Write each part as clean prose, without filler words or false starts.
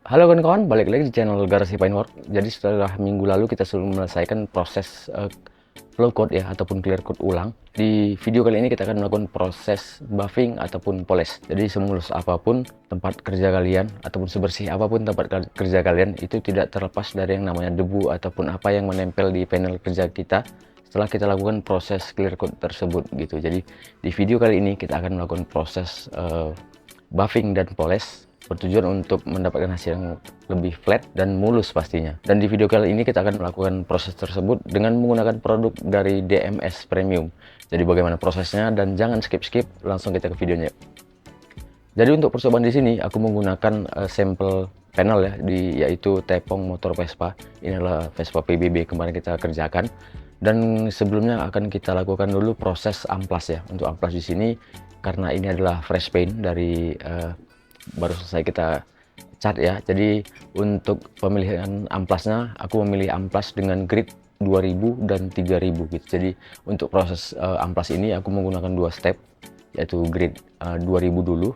Halo kawan-kawan, balik lagi di channel Garasi Pinework. Jadi setelah minggu lalu kita sudah menyelesaikan proses flow code ya, ataupun clear code ulang. Di video kali ini kita akan melakukan proses buffing ataupun polish. Jadi semulus apapun tempat kerja kalian, ataupun sebersih apapun tempat kerja kalian, itu tidak terlepas dari yang namanya debu ataupun apa yang menempel di panel kerja kita setelah kita lakukan proses clear code tersebut gitu. Jadi di video kali ini kita akan melakukan proses buffing dan polish bertujuan untuk mendapatkan hasil yang lebih flat dan mulus pastinya. Dan di video kali ini kita akan melakukan proses tersebut dengan menggunakan produk dari DMS Premium. Jadi bagaimana prosesnya, dan jangan skip-skip, langsung kita ke videonya. Jadi untuk percobaan di sini aku menggunakan sampel panel ya, yaitu tepung motor Vespa. Ini adalah Vespa PBB kemarin kita kerjakan. Dan sebelumnya akan kita lakukan dulu proses amplas ya. Untuk amplas di sini karena ini adalah fresh paint dari baru selesai kita cat ya. Jadi untuk pemilihan amplasnya aku memilih amplas dengan grade 2000 dan 3000 gitu. Jadi untuk proses amplas ini aku menggunakan dua step, yaitu grade 2000 dulu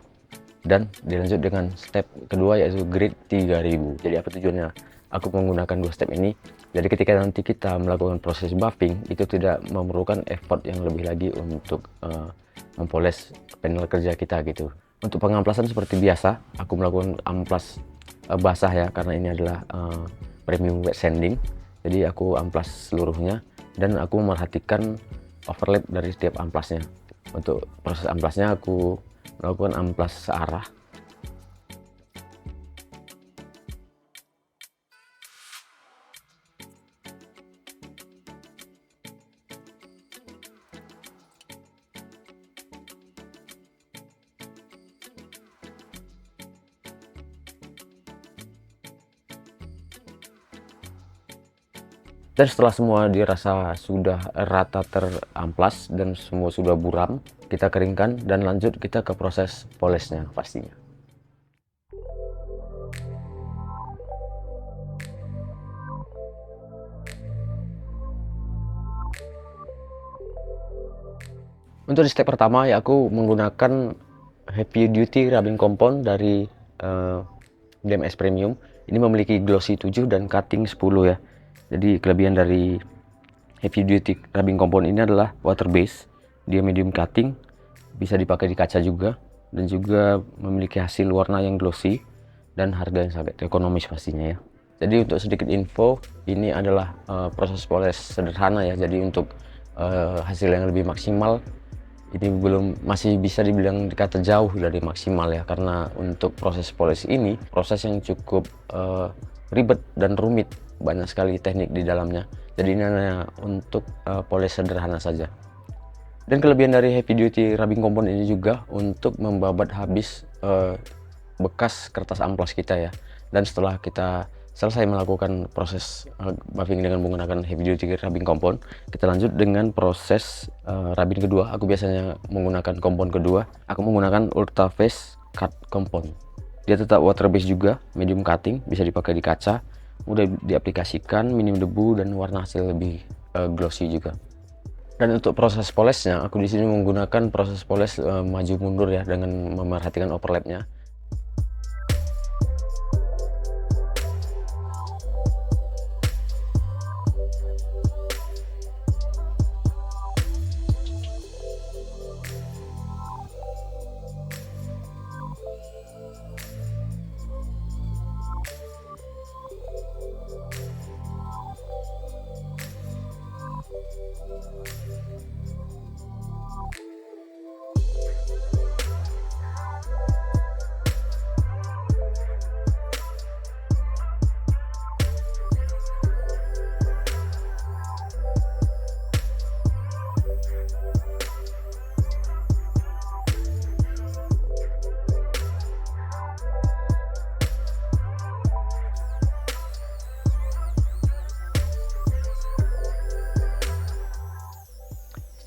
dan dilanjut dengan step kedua yaitu grade 3000. Jadi apa tujuannya aku menggunakan dua step ini? Jadi ketika nanti kita melakukan proses buffing itu tidak memerlukan effort yang lebih lagi untuk mempoles panel kerja kita gitu. Untuk pengamplasan seperti biasa, aku melakukan amplas basah ya, karena ini adalah premium wet sanding. Jadi aku amplas seluruhnya dan aku memperhatikan overlap dari setiap amplasnya. Untuk proses amplasnya aku melakukan amplas searah. Dan setelah semua dirasa sudah rata teramplas dan semua sudah buram, kita keringkan dan lanjut kita ke proses polishnya pastinya. Untuk di step pertama ya aku menggunakan heavy duty rubbing compound dari DMS Premium. Ini memiliki glossy 7 dan cutting 10 ya. Jadi kelebihan dari heavy duty rubbing compound ini adalah water base, dia medium cutting, bisa dipakai di kaca juga, dan juga memiliki hasil warna yang glossy dan harga yang sangat ekonomis pastinya ya. Jadi untuk sedikit info, ini adalah proses polish sederhana ya. Jadi untuk hasil yang lebih maksimal ini masih bisa dibilang dikata jauh dari maksimal ya, karena untuk proses polish ini proses yang cukup ribet dan rumit, banyak sekali teknik di dalamnya. Jadi ini hanya untuk polish sederhana saja. Dan kelebihan dari heavy duty rubbing compound ini juga untuk membabat habis bekas kertas amplas kita ya. Dan setelah kita selesai melakukan proses buffing dengan menggunakan heavy duty rubbing compound, kita lanjut dengan proses rubbing kedua. Aku biasanya menggunakan compound kedua, aku menggunakan Ultra Face Cut Compound. Dia tetap water base juga, medium cutting, bisa dipakai di kaca, mudah diaplikasikan, minim debu, dan warna hasil lebih glossy juga. Dan untuk proses polishnya, aku di sini menggunakan proses polish maju mundur ya, dengan memerhatikan overlapnya.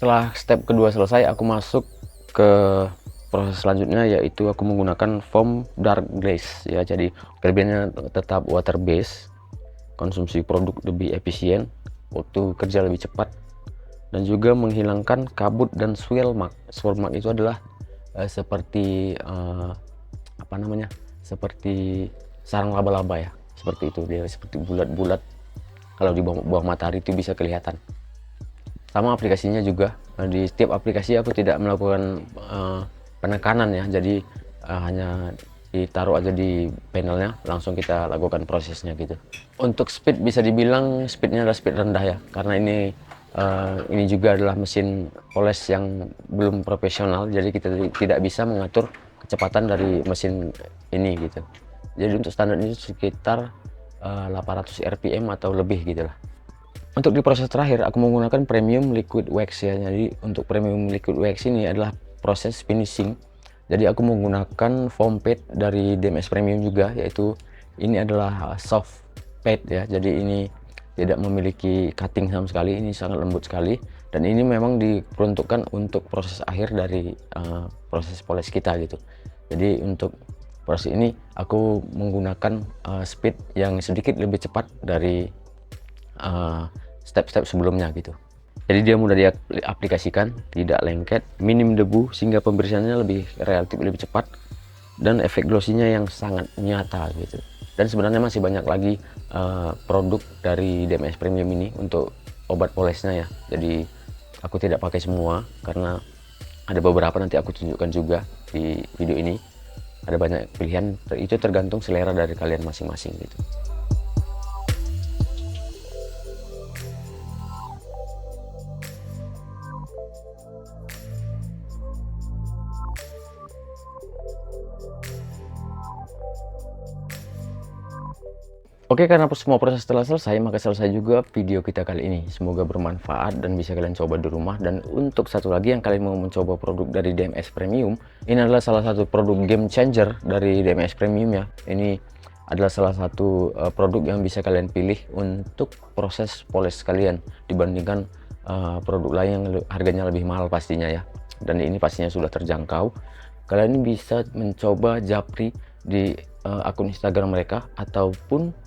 Setelah step kedua selesai, aku masuk ke proses selanjutnya, yaitu aku menggunakan foam dark glaze ya. Jadi kelebihannya tetap water base, konsumsi produk lebih efisien, waktu kerja lebih cepat, dan juga menghilangkan kabut dan swirl mark. Swirl mark itu adalah seperti apa namanya, seperti sarang laba-laba ya, seperti itu. Dia seperti bulat-bulat, kalau di bawah matahari itu bisa kelihatan. Sama aplikasinya juga, di setiap aplikasi aku tidak melakukan penekanan ya, jadi hanya ditaruh aja di panelnya, langsung kita lakukan prosesnya gitu. Untuk speed bisa dibilang speednya adalah speed rendah ya, karena ini juga adalah mesin poles yang belum profesional, jadi kita tidak bisa mengatur kecepatan dari mesin ini gitu. Jadi untuk standar ini sekitar 800 rpm atau lebih gitu lah. Untuk di proses terakhir aku menggunakan premium liquid wax ya. Jadi untuk premium liquid wax ini adalah proses finishing. Jadi aku menggunakan foam pad dari DMS Premium juga, yaitu ini adalah soft pad ya. Jadi ini tidak memiliki cutting sama sekali, ini sangat lembut sekali, dan ini memang diperuntukkan untuk proses akhir dari proses poles kita gitu. Jadi untuk proses ini aku menggunakan speed yang sedikit lebih cepat dari step-step sebelumnya gitu. Jadi dia mudah diaplikasikan, tidak lengket, minim debu, sehingga pembersihannya relatif lebih cepat, dan efek glossy-nya yang sangat nyata gitu. Dan sebenarnya masih banyak lagi produk dari DMS Premium ini untuk obat polesnya ya. Jadi aku tidak pakai semua karena ada beberapa nanti aku tunjukkan juga di video ini. Ada banyak pilihan, itu tergantung selera dari kalian masing-masing gitu. Oke, karena semua proses telah selesai, maka selesai juga video kita kali ini. Semoga bermanfaat dan bisa kalian coba di rumah. Dan untuk satu lagi yang kalian mau mencoba produk dari DMS Premium, ini adalah salah satu produk game changer dari DMS Premium ya. Ini adalah salah satu produk yang bisa kalian pilih untuk proses poles kalian dibandingkan produk lain yang harganya lebih mahal pastinya ya. Dan ini pastinya sudah terjangkau. Kalian bisa mencoba japri di akun Instagram mereka ataupun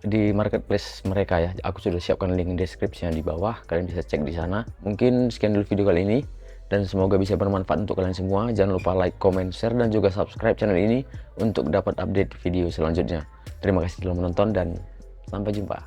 di marketplace mereka ya. Aku sudah siapkan link deskripsinya di bawah, kalian bisa cek di sana. Mungkin sekian dulu video kali ini, dan semoga bisa bermanfaat untuk kalian semua. Jangan lupa like, comment, share, dan juga subscribe channel ini untuk dapat update video selanjutnya. Terima kasih telah menonton dan sampai jumpa.